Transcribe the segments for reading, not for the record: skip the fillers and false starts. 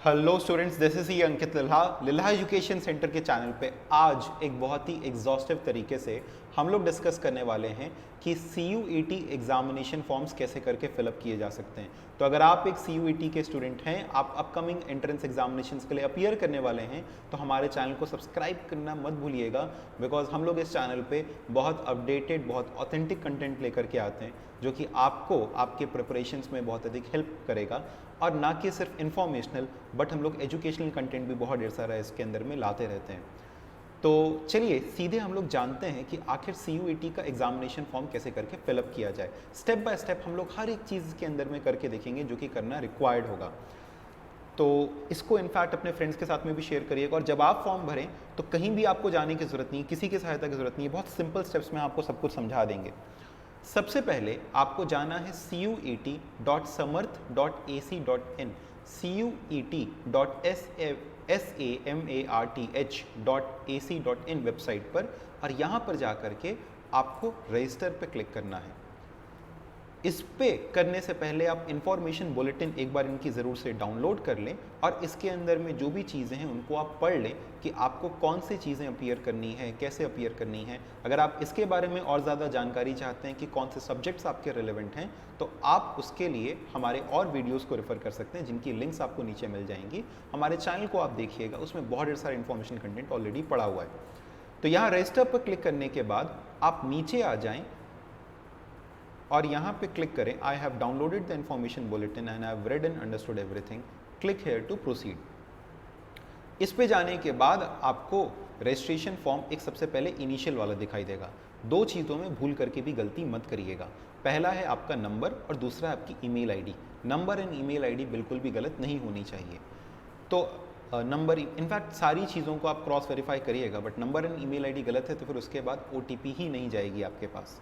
Hello students, this is Ankit Lilha Lilha education centre के channel पे आज एक बहुत ही एग्जॉस्टिव तरीके से हम लोग डिस्कस करने वाले हैं कि CUET एग्जामिनेशन फॉर्म्स कैसे करके फिलअप किए जा सकते हैं। तो अगर आप एक CUET के स्टूडेंट हैं, आप अपकमिंग एंट्रेंस एग्जामिनेशंस के लिए अपीयर करने वाले हैं, तो हमारे चैनल को सब्सक्राइब करना मत भूलिएगा, बिकॉज हम लोग इस चैनल पे बहुत अपडेटेड, बहुत ऑथेंटिक कंटेंट लेकर के आते हैं जो कि आपको आपके प्रिपरेशंस में बहुत अधिक हेल्प करेगा, और ना कि सिर्फ इन्फॉर्मेशनल बट हम लोग एजुकेशनल कंटेंट भी बहुत ढेर सारा इसके अंदर में लाते रहते हैं। तो चलिए सीधे हम लोग जानते हैं कि आखिर CUET का एग्जामिनेशन फॉर्म कैसे करके फिलअप किया जाए। स्टेप बाय स्टेप हम लोग हर एक चीज़ के अंदर में करके देखेंगे जो कि करना रिक्वायर्ड होगा। तो इसको इनफैक्ट अपने फ्रेंड्स के साथ में भी शेयर करिएगा, और जब आप फॉर्म भरें तो कहीं भी आपको जाने की ज़रूरत नहीं, किसी की सहायता की ज़रूरत नहीं है, बहुत सिंपल स्टेप्स में आपको सब कुछ समझा देंगे। सबसे पहले आपको जाना है cuet.samarth.ac.in, cuet.samarth.ac.in वेबसाइट पर, और यहाँ पर जा करके आपको रजिस्टर पे क्लिक करना है। इस पे करने से पहले आप इंफॉर्मेशन बुलेटिन एक बार इनकी ज़रूर से डाउनलोड कर लें, और इसके अंदर में जो भी चीज़ें हैं उनको आप पढ़ लें कि आपको कौन सी चीज़ें अपीयर करनी है, कैसे अपीयर करनी है। अगर आप इसके बारे में और ज़्यादा जानकारी चाहते हैं कि कौन से सब्जेक्ट्स आपके रिलेवेंट हैं, तो आप उसके लिए हमारे और वीडियोस को रेफर कर सकते हैं, जिनकी लिंक्स आपको नीचे मिल जाएंगी। हमारे चैनल को आप देखिएगा, उसमें बहुत ढेर सारा इन्फॉर्मेशन कंटेंट ऑलरेडी पड़ा हुआ है। तो यहाँ रजिस्टर पर क्लिक करने के बाद आप नीचे आ जाएँ और यहाँ पे क्लिक करें, I have downloaded the information bulletin and I have read and understood everything, click here to proceed. इस पे जाने के बाद आपको रजिस्ट्रेशन फॉर्म एक सबसे पहले इनिशियल वाला दिखाई देगा। दो चीज़ों में भूल करके भी गलती मत करिएगा, पहला है आपका नंबर और दूसरा है आपकी email ID. Number and email ID बिल्कुल भी गलत नहीं होनी चाहिए। तो नंबर, इनफैक्ट सारी चीज़ों को आप क्रॉस वेरीफाई करिएगा, but number and email ID गलत है तो फिर उसके बाद OTP ही नहीं जाएगी आपके पास।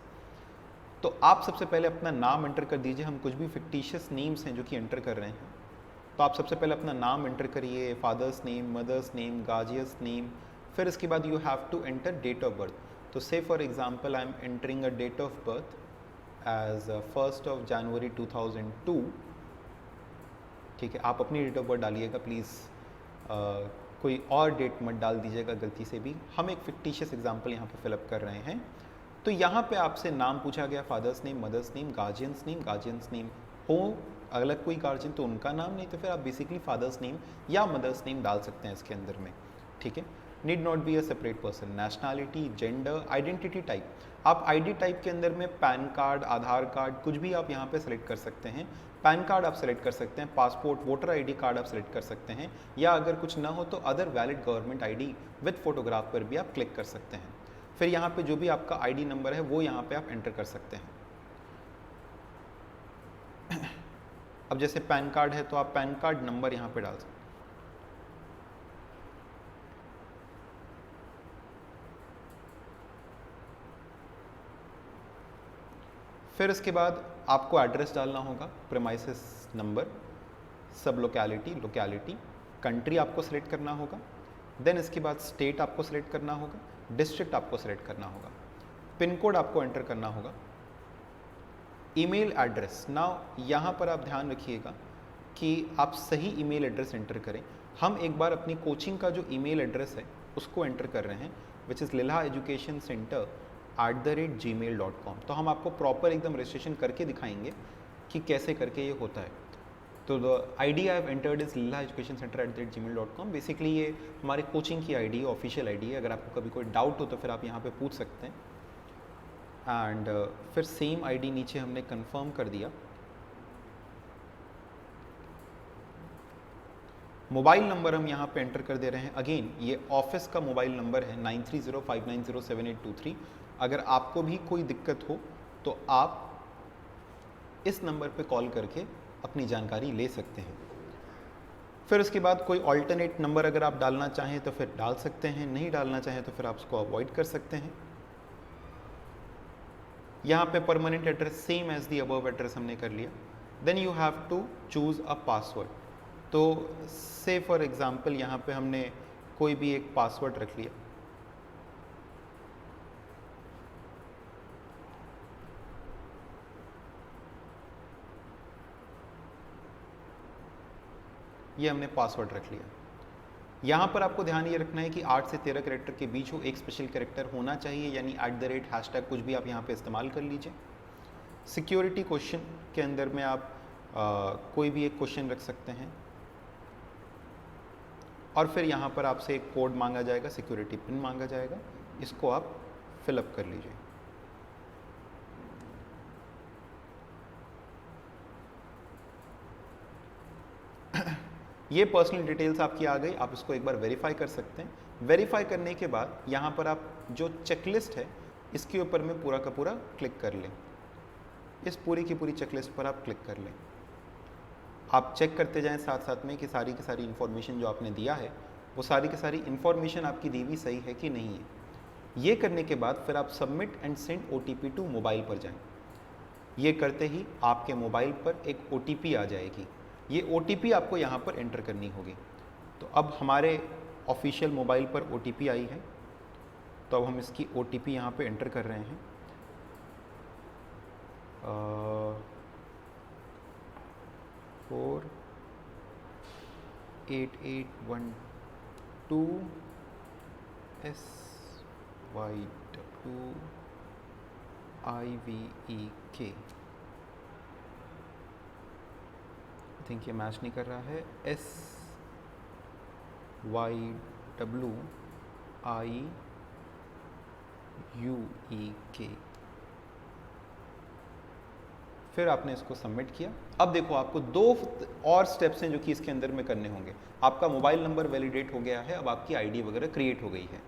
तो आप सबसे पहले अपना नाम एंटर कर दीजिए। हम कुछ भी फिक्टिशियस नेम्स हैं जो कि एंटर कर रहे हैं, तो आप सबसे पहले अपना नाम एंटर करिए, father's name, mother's name, guardian's name. फिर इसके बाद you have to enter date of birth. तो say for example I am entering a date of birth as 1 जनवरी 2002। ठीक है, आप अपनी डेट ऑफ बर्थ डालिएगा प्लीज़, कोई और डेट मत डाल दीजिएगा गलती से भी। हम एक फिक्टिशियस एग्जाम्पल यहाँ पे फिलअप कर रहे हैं। तो यहाँ पे आपसे नाम पूछा गया, father's name, mother's name, guardian's name हो अलग कोई गार्जियन तो उनका नाम, नहीं तो फिर आप बेसिकली फादर्स नेम या मदर्स नेम डाल सकते हैं इसके अंदर में। ठीक है, need not be a separate person. Nationality, gender, identity type, आप आईडी टाइप के अंदर में पैन कार्ड, आधार कार्ड, कुछ भी आप यहाँ पे सेलेक्ट कर सकते हैं। पैन कार्ड आप सेलेक्ट कर सकते हैं, पासपोर्ट, वोटर आईडी कार्ड आप सेलेक्ट कर सकते हैं, या अगर कुछ ना हो तो other valid government ID with photograph पर भी आप क्लिक कर सकते हैं। फिर यहाँ पे जो भी आपका आईडी नंबर है वो यहाँ पे आप एंटर कर सकते हैं। अब जैसे पैन कार्ड है तो आप पैन कार्ड नंबर यहाँ पे डाल सकते हैं। फिर इसके बाद आपको एड्रेस डालना होगा, प्रेमाइसिस नंबर, सब लोकेलिटी, कंट्री आपको सेलेक्ट करना होगा। देन इसके बाद स्टेट आपको सेलेक्ट करना होगा, डिस्ट्रिक्ट आपको सेलेक्ट करना होगा, पिन कोड आपको एंटर करना होगा, ईमेल एड्रेस। नाउ यहाँ पर आप ध्यान रखिएगा कि आप सही ईमेल एड्रेस एंटर करें। हम एक बार अपनी कोचिंग का जो ईमेल एड्रेस है उसको एंटर कर रहे हैं, विच इज़ lillaeducationcenter@gmail.com। तो हम आपको प्रॉपर एकदम रजिस्ट्रेशन करके दिखाएंगे कि कैसे करके ये होता है। तो the ID I have entered is lillaeducationcenter@gmail.com। Basically ये हमारे कोचिंग की ID है, ऑफिशियल ID है। अगर आपको कभी कोई डाउट हो तो फिर आप यहाँ पे पूछ सकते हैं। एंड फिर सेम ID नीचे हमने कंफर्म कर दिया। मोबाइल नंबर हम यहाँ पे एंटर कर दे रहे हैं। अगेन ये ऑफिस का मोबाइल नंबर है 9305907823। अगर आपको भी कोई दिक्कत हो तो आप इस नंबर पे कॉल करके अपनी जानकारी ले सकते हैं। फिर उसके बाद कोई ऑल्टरनेट नंबर अगर आप डालना चाहें तो फिर डाल सकते हैं, नहीं डालना चाहें तो फिर आप उसको अवॉइड कर सकते हैं। यहाँ पे permanent address same as the above address हमने कर लिया। Then you have to choose a password. तो से फॉर एग्जांपल यहाँ पे हमने कोई भी एक पासवर्ड रख लिया। ये हमने पासवर्ड रख लिया। यहाँ पर आपको ध्यान ये रखना है कि 8 से 13 कैरेक्टर के बीच हो, एक स्पेशल कैरेक्टर होना चाहिए, यानी @ कुछ भी आप यहाँ पे इस्तेमाल कर लीजिए। सिक्योरिटी क्वेश्चन के अंदर में आप कोई भी एक क्वेश्चन रख सकते हैं और फिर यहाँ पर आपसे एक कोड मांगा जाएगा, सिक्योरिटी पिन मांगा जाएगा, इसको आप फिलअप कर लीजिए। ये पर्सनल डिटेल्स आपकी आ गई, आप इसको एक बार वेरीफाई कर सकते हैं। वेरीफाई करने के बाद यहाँ पर आप जो चेकलिस्ट है इसके ऊपर में पूरा का पूरा क्लिक कर लें। इस पूरी की पूरी चेकलिस्ट पर आप क्लिक कर लें। आप चेक करते जाएं साथ साथ में कि सारी की सारी इन्फॉर्मेशन जो आपने दिया है वो सारी की सारी इन्फॉर्मेशन आपकी दी हुई सही है कि नहीं है। ये करने के बाद फिर आप submit and send OTP to mobile पर जाएं। ये करते ही आपके मोबाइल पर एक OTP आ जाएगी। ये OTP आपको यहाँ पर एंटर करनी होगी। तो अब हमारे ऑफिशियल मोबाइल पर OTP आई है, तो अब हम इसकी OTP यहाँ पे एंटर कर रहे हैं। 48812 SYWIVEK। आई थिंक ये मैच नहीं कर रहा है। SYWIUEK। फिर आपने इसको सबमिट किया। अब देखो आपको 2 और स्टेप्स हैं जो कि इसके अंदर में करने होंगे। आपका मोबाइल नंबर वैलिडेट हो गया है, अब आपकी आईडी वगैरह क्रिएट हो गई है।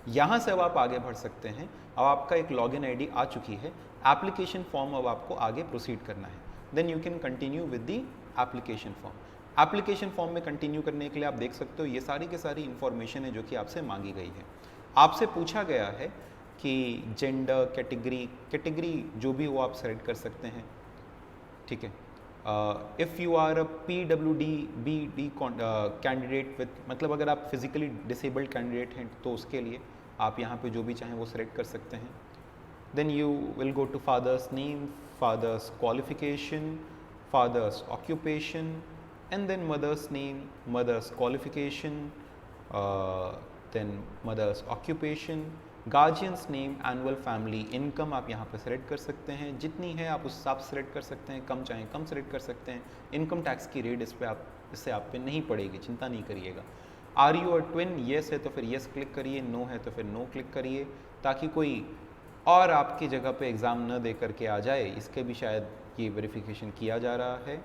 यहाँ से अब आप आगे बढ़ सकते हैं। अब आपका एक लॉगिन आईडी आ चुकी है। एप्लीकेशन फॉर्म अब आपको आगे प्रोसीड करना है। Then you can continue with the application form. Application form में कंटिन्यू करने के लिए आप देख सकते हो ये सारी की सारी इंफॉर्मेशन है जो कि आपसे मांगी गई है। आपसे पूछा गया है कि जेंडर, कैटेगरी जो भी हो आप सेलेक्ट कर सकते हैं, ठीक है। If you are a PWD candidate with, मतलब अगर आप फिजिकली डिसेबल्ड कैंडिडेट हैं तो उसके लिए आप यहाँ पे जो भी चाहें वो सेलेक्ट कर सकते हैं। Then you will go to father's name, father's qualification, father's occupation, and then mother's name, mother's qualification, then mother's occupation, guardian's name, annual family income आप यहाँ पे सेलेक्ट कर सकते हैं। जितनी है आप उस हिसाब से सेलेक्ट कर सकते हैं, कम चाहें कम सेलेक्ट कर सकते हैं। इनकम टैक्स की रेट इससे आप पे नहीं पड़ेगी, चिंता नहीं करिएगा। Are you a twin, yes है तो फिर येस क्लिक करिए, नो है तो फिर नो क्लिक करिए, ताकि कोई और आपकी जगह पे एग्ज़ाम न दे करके आ जाए, इसके भी शायद ये वेरिफिकेशन किया जा रहा है।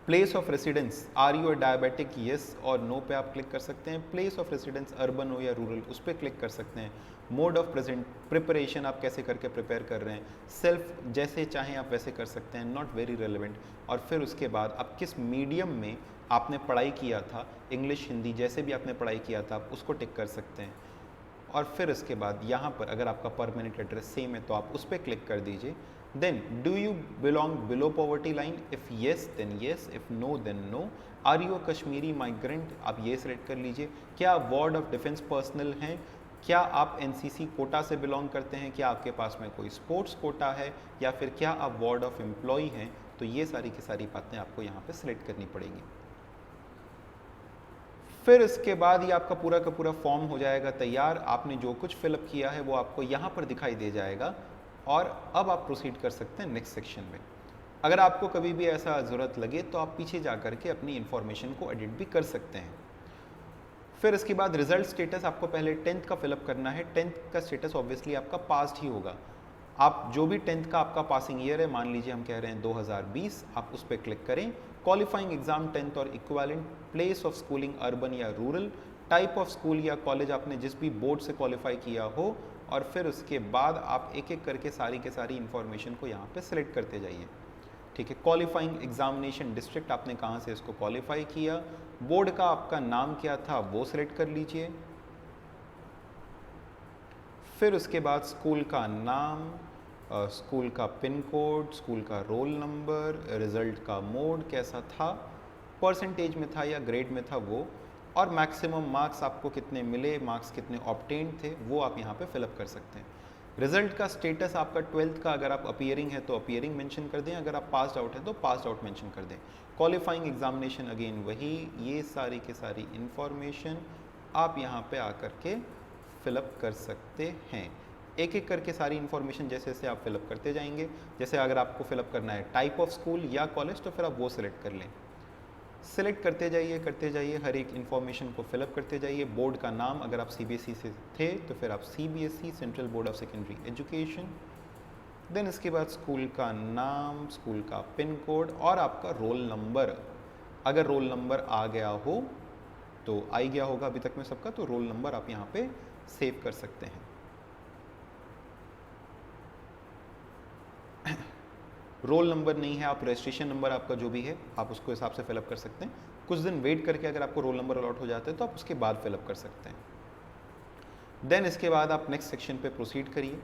Place of residence, are you a diabetic, yes और नो पे आप क्लिक कर सकते हैं। प्लेस ऑफ रेसिडेंस अर्बन हो या रूरल, उस पर क्लिक कर सकते हैं। मोड ऑफ प्रेजेंट, प्रिपरेशन आप कैसे करके प्रिपेयर कर रहे हैं, सेल्फ जैसे चाहें आप वैसे कर सकते हैं, नॉट वेरी रेलिवेंट। और फिर उसके बाद आप किस मीडियम में आपने पढ़ाई किया था, इंग्लिश, हिंदी, जैसे भी आपने पढ़ाई किया था आप उसको टिक कर सकते हैं। और फिर उसके बाद यहाँ पर अगर आपका परमानेंट एड्रेस सेम है तो आप उस पर क्लिक कर दीजिए। Then do you belong below poverty line, if yes then yes, if no then no. Are you a Kashmiri migrant, आप ये सिलेक्ट कर लीजिए। क्या आप वार्ड ऑफ डिफेंस पर्सनल हैं, क्या आप NCC कोटा से बिलोंग करते हैं, क्या आपके पास में कोई स्पोर्ट्स कोटा है, या फिर क्या आप वार्ड ऑफ एम्प्लॉय हैं। तो ये सारी की सारी बातें आपको यहाँ पे सिलेक्ट करनी पड़ेंगी। फिर इसके बाद ये आपका पूरा का पूरा फॉर्म हो जाएगा तैयार। आपने जो कुछ फिलअप किया है वो आपको यहाँ पर दिखाई दे जाएगा और अब आप प्रोसीड कर सकते हैं नेक्स्ट सेक्शन में। अगर आपको कभी भी ऐसा ज़रूरत लगे तो आप पीछे जा कर के अपनी इन्फॉर्मेशन को एडिट भी कर सकते हैं। फिर इसके बाद रिजल्ट स्टेटस, आपको पहले 10th का फिलअप करना है। 10th का स्टेटस ऑब्वियसली आपका पास्ड ही होगा। आप जो भी 10th का आपका पासिंग ईयर है, मान लीजिए हम कह रहे हैं 2020, आप उस पर क्लिक करें। क्वालिफाइंग एग्जाम 10th और equivalent, place of schooling urban या रूरल, टाइप ऑफ स्कूल या कॉलेज आपने जिस भी बोर्ड से क्वालिफाई किया हो, और फिर उसके बाद आप एक एक करके सारी के सारी इन्फॉर्मेशन को यहाँ पे सिलेक्ट करते जाइए। ठीक है, क्वालिफाइंग एग्जामिनेशन डिस्ट्रिक्ट आपने कहाँ से इसको क्वालिफाई किया, बोर्ड का आपका नाम क्या था वो सिलेक्ट कर लीजिए। फिर उसके बाद स्कूल का नाम, स्कूल का पिन कोड, स्कूल का रोल नंबर, रिज़ल्ट का मोड कैसा था, परसेंटेज में था या ग्रेड में था वो, और मैक्सिमम मार्क्स आपको कितने मिले, मार्क्स कितने ऑब्टेन्ड थे वो आप यहाँ पे फिलअप कर सकते हैं। रिजल्ट का स्टेटस आपका 12th का अगर आप अपीयरिंग है तो अपीयरिंग मेंशन कर दें, अगर आप पास्ड आउट है तो पास्ड आउट मेंशन कर दें। क्वालिफाइंग एग्जामिनेशन अगेन वही, ये सारी की सारी इंफॉर्मेशन आप यहाँ पे आकर के फिलअप कर सकते हैं। एक एक करके सारी इन्फॉर्मेशन जैसे जैसे आप फिलअप करते जाएंगे। जैसे अगर आपको फिलअप करना है टाइप ऑफ स्कूल या कॉलेज तो फिर आप वो सिलेक्ट कर लें। सिलेक्ट करते जाइए, हर एक इन्फॉर्मेशन को फिलअप करते जाइए। बोर्ड का नाम, अगर आप CBSE से थे तो फिर आप CBSE central board of secondary education. Then इसके बाद स्कूल का नाम, स्कूल का पिन कोड और आपका रोल नंबर। अगर रोल नंबर आ गया हो तो आ ही गया होगा अभी तक में सबका, तो रोल नंबर आप यहाँ पे सेव कर सकते हैं। रोल नंबर नहीं है, आप रजिस्ट्रेशन नंबर आपका जो भी है आप उसको हिसाब से फिलअप कर सकते हैं। कुछ दिन वेट करके अगर आपको रोल नंबर अलॉट हो जाता है तो आप उसके बाद फिलअप कर सकते हैं। देन इसके बाद आप नेक्स्ट सेक्शन पे प्रोसीड करिए।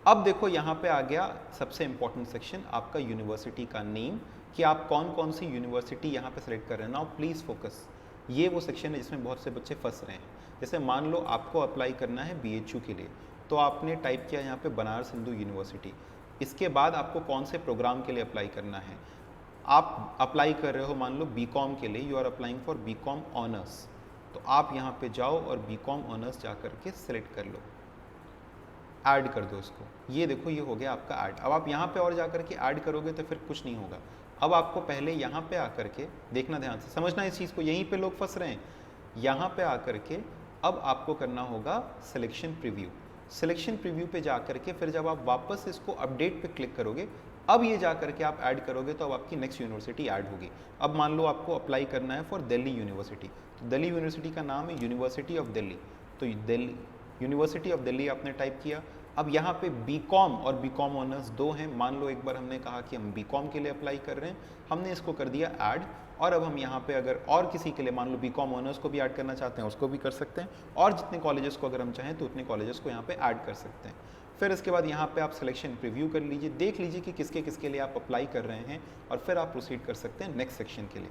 अब देखो यहाँ पे आ गया सबसे इंपॉर्टेंट सेक्शन, आपका यूनिवर्सिटी का नेम, कि आप कौन कौन सी यूनिवर्सिटी यहाँ पे सेलेक्ट कर रहे हैं। नाउ प्लीज़ फोकस, ये वो सेक्शन है जिसमें बहुत से बच्चे फंस रहे हैं। जैसे मान लो आपको अप्लाई करना है BHU के लिए, तो आपने टाइप किया यहाँ पे बनारस हिंदू यूनिवर्सिटी। इसके बाद आपको कौन से प्रोग्राम के लिए अप्लाई करना है। आप अप्लाई कर रहे हो मान लो BCom के लिए, you are applying for BCom honours, तो आप यहाँ पे जाओ और BCom ऑनर्स जा कर के सिलेक्ट कर लो, ऐड कर दो इसको। ये देखो ये हो गया आपका ऐड। अब आप यहाँ पे और जा कर के ऐड करोगे तो फिर कुछ नहीं होगा। अब आपको पहले यहाँ पे आकर के देखना, ध्यान से समझना इस चीज़ को, यहीं पे लोग फंस रहे हैं। यहाँ पे आकर के अब आपको करना होगा सिलेक्शन प्रीव्यू। सिलेक्शन प्रीव्यू पे जा कर के फिर जब आप वापस इसको अपडेट पे क्लिक करोगे, अब ये जा कर के आप ऐड करोगे तो अब आपकी नेक्स्ट यूनिवर्सिटी ऐड होगी। अब मान लो आपको अप्लाई करना है फॉर दिल्ली यूनिवर्सिटी, तो दिल्ली यूनिवर्सिटी का नाम है यूनिवर्सिटी ऑफ दिल्ली, तो दिल्ली यूनिवर्सिटी ऑफ दिल्ली आपने टाइप किया। अब यहाँ पे BCom और BCom ऑनर्स दो हैं। मान लो एक बार हमने कहा कि हम BCom के लिए अप्लाई कर रहे हैं, हमने इसको कर दिया ऐड। और अब हम यहाँ पे अगर और किसी के लिए मान लो BCom ऑनर्स को भी ऐड करना चाहते हैं उसको भी कर सकते हैं, और जितने कॉलेजेस को अगर हम चाहें तो उतने कॉलेजेस को यहाँ पे ऐड कर सकते हैं। फिर इसके बाद यहाँ पे आप सिलेक्शन प्रीव्यू कर लीजिए, देख लीजिए कि किसके किसके लिए आप अप्लाई कर रहे हैं, और फिर आप प्रोसीड कर सकते हैं नेक्स्ट सेक्शन के लिए।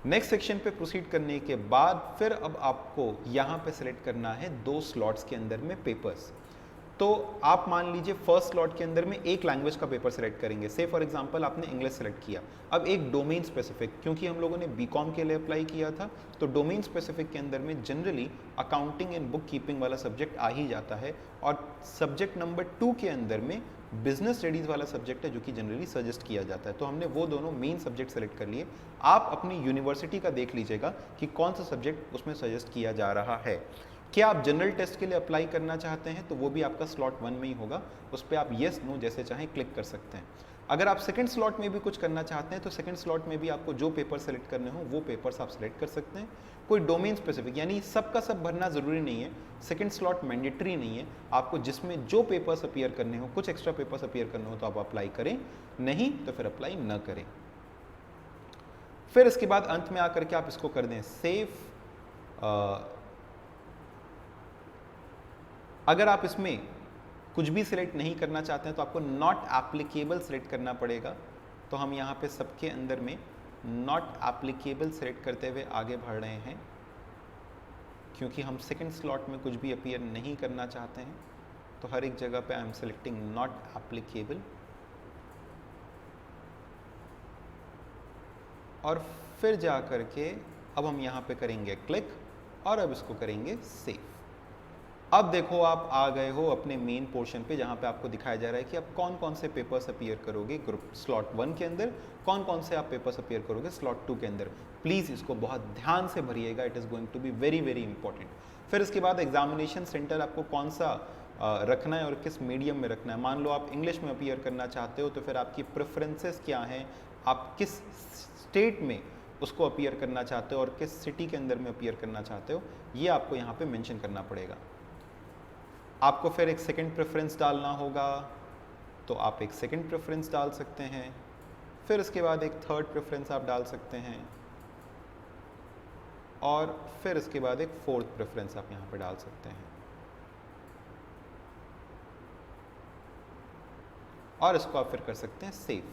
नेक्स्ट सेक्शन पे प्रोसीड करने के बाद फिर अब आपको यहाँ पे सिलेक्ट करना है 2 स्लॉट्स के अंदर में पेपर्स। तो आप मान लीजिए फर्स्ट स्लॉट के अंदर में एक लैंग्वेज का पेपर सेलेक्ट करेंगे। से फॉर एग्जांपल आपने इंग्लिश सेलेक्ट किया। अब एक डोमेन स्पेसिफिक, क्योंकि हम लोगों ने BCom के लिए अप्लाई किया था, तो डोमेन स्पेसिफिक के अंदर में generally accounting and book keeping वाला सब्जेक्ट आ ही जाता है, और सब्जेक्ट नंबर 2 के अंदर में बिजनेस स्टडीज़ वाला सब्जेक्ट है जो कि जनरली सजेस्ट किया जाता है। तो हमने वो दोनों मेन सब्जेक्ट सेलेक्ट कर लिए। आप अपनी यूनिवर्सिटी का देख लीजिएगा कि कौन सा सब्जेक्ट उसमें सजेस्ट किया जा रहा है। क्या आप जनरल टेस्ट के लिए अप्लाई करना चाहते हैं तो वो भी आपका स्लॉट 1 में ही होगा, उस पर आप येस नो जैसे चाहें क्लिक कर सकते हैं। अगर आप सेकंड स्लॉट में भी कुछ करना चाहते हैं तो सेकंड स्लॉट में भी आपको जो पेपर सेलेक्ट करने हो वो पेपर्स आप सेलेक्ट कर सकते हैं। कोई डोमेन स्पेसिफिक यानी सबका सब भरना ज़रूरी नहीं है, सेकंड स्लॉट मैंडेटरी नहीं है। आपको जिसमें जो पेपर्स अपीयर करने हो, कुछ एक्स्ट्रा पेपर्स अपीयर करने हो तो आप अप्लाई करें, नहीं तो फिर अप्लाई न करें। फिर इसके बाद अंत में आकर के आप इसको कर दें सेव। अगर आप इसमें कुछ भी सिलेक्ट नहीं करना चाहते हैं तो आपको नॉट एप्लीकेबल सिलेक्ट करना पड़ेगा। तो हम यहाँ पे सबके अंदर में नॉट एप्लीकेबल सिलेक्ट करते हुए आगे बढ़ रहे हैं, क्योंकि हम सेकंड स्लॉट में कुछ भी अपीयर नहीं करना चाहते हैं। तो हर एक जगह पे I am selecting not applicable, और फिर जा करके अब हम यहाँ पे करेंगे क्लिक, और अब इसको करेंगे सेव। अब देखो आप आ गए हो अपने मेन पोर्शन पे, जहाँ पे आपको दिखाया जा रहा है कि आप कौन कौन से पेपर्स अपीयर करोगे ग्रुप स्लॉट 1 के अंदर, कौन कौन से आप पेपर्स अपीयर करोगे स्लॉट 2 के अंदर। प्लीज़ इसको बहुत ध्यान से भरिएगा, it is going to be very very important. फिर इसके बाद एग्जामिनेशन सेंटर आपको कौन सा रखना है और किस मीडियम में रखना है। मान लो आप इंग्लिश में अपीयर करना चाहते हो तो फिर आपकी प्रेफरेंसेस क्या हैं, आप किस स्टेट में उसको अपीयर करना चाहते हो और किस सिटी के अंदर में अपीयर करना चाहते हो, ये आपको यहाँ पे मेंशन करना पड़ेगा। आपको फिर एक सेकंड प्रेफरेंस डालना होगा, तो आप एक सेकंड प्रेफरेंस डाल सकते हैं। फिर इसके बाद एक थर्ड प्रेफरेंस आप डाल सकते हैं, और फिर इसके बाद एक फोर्थ प्रेफरेंस आप यहाँ पे डाल सकते हैं, और इसको आप फिर कर सकते हैं सेव।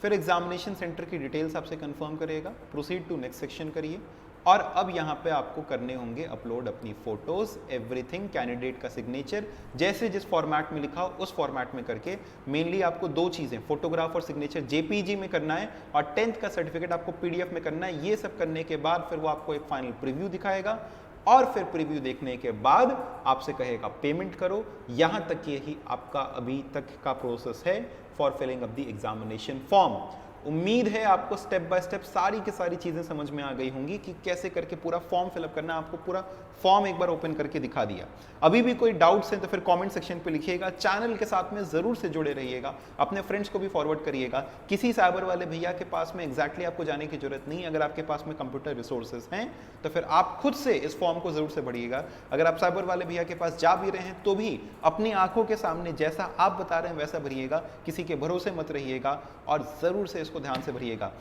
फिर एग्जामिनेशन सेंटर की डिटेल्स आपसे कंफर्म करेगा। प्रोसीड टू नेक्स्ट सेक्शन करिए। और अब यहाँ पे आपको करने होंगे अपलोड अपनी फोटोज, एवरीथिंग, कैंडिडेट का सिग्नेचर, जैसे जिस फॉर्मेट में लिखा हो उस फॉर्मेट में करके। मेनली आपको दो चीजें, फोटोग्राफ और सिग्नेचर जेपीजी में करना है और 10th का सर्टिफिकेट आपको पीडीएफ में करना है। ये सब करने के बाद फिर वो आपको एक फाइनल प्रीव्यू दिखाएगा और फिर प्रीव्यू देखने के बाद आपसे कहेगा पेमेंट करो। यहाँ तक यही आपका अभी तक का प्रोसेस है for filling up the examination form. उम्मीद है आपको स्टेप बाय स्टेप सारी की सारी चीजें समझ में आ गई होंगी कि कैसे करके पूरा फॉर्म फिलअप करना है। आपको पूरा फॉर्म एक बार ओपन करके दिखा दिया। अभी भी कोई डाउट्स हैं तो फिर कमेंट सेक्शन पे लिखिएगा। चैनल के साथ में जरूर से जुड़े रहिएगा, अपने फ्रेंड्स को भी फॉरवर्ड करिएगा। किसी साइबर वाले भैया के पास में एग्जैक्टली आपको जाने की जरूरत नहीं। अगर आपके पास में कंप्यूटर रिसोर्सेज हैं तो फिर आप खुद से इस फॉर्म को जरूर से भरिएगा। अगर आप साइबर वाले भैया के पास जा भी रहे हैं तो भी अपनी आंखों के सामने जैसा आप बता रहे हैं वैसा भरिएगा, किसी के भरोसे मत रहिएगा और जरूर से इसको ध्यान से भरिएगा।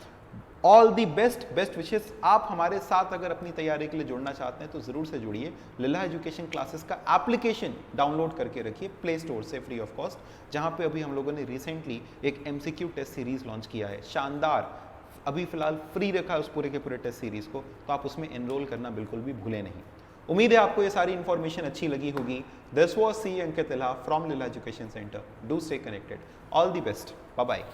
All the best, best wishes. आप हमारे साथ अगर अपनी तैयारी के लिए जुड़ना चाहते हैं तो जरूर से जुड़िए। लिल्हा एजुकेशन क्लासेस का एप्लीकेशन डाउनलोड करके रखिए प्ले स्टोर से फ्री ऑफ कॉस्ट, जहां पे अभी हम लोगों ने रिसेंटली एक एमसीक्यू टेस्ट सीरीज लॉन्च किया है, शानदार। अभी फिलहाल फ्री रखा है उस पूरे के पूरे टेस्ट सीरीज को, तो आप उसमें एनरोल करना बिल्कुल भी भूलें नहीं। उम्मीद है आपको ये सारी इंफॉर्मेशन अच्छी लगी होगी। This was C Ankit Lilha from Lilha education centre. Do stay connected. All the best. Bye bye.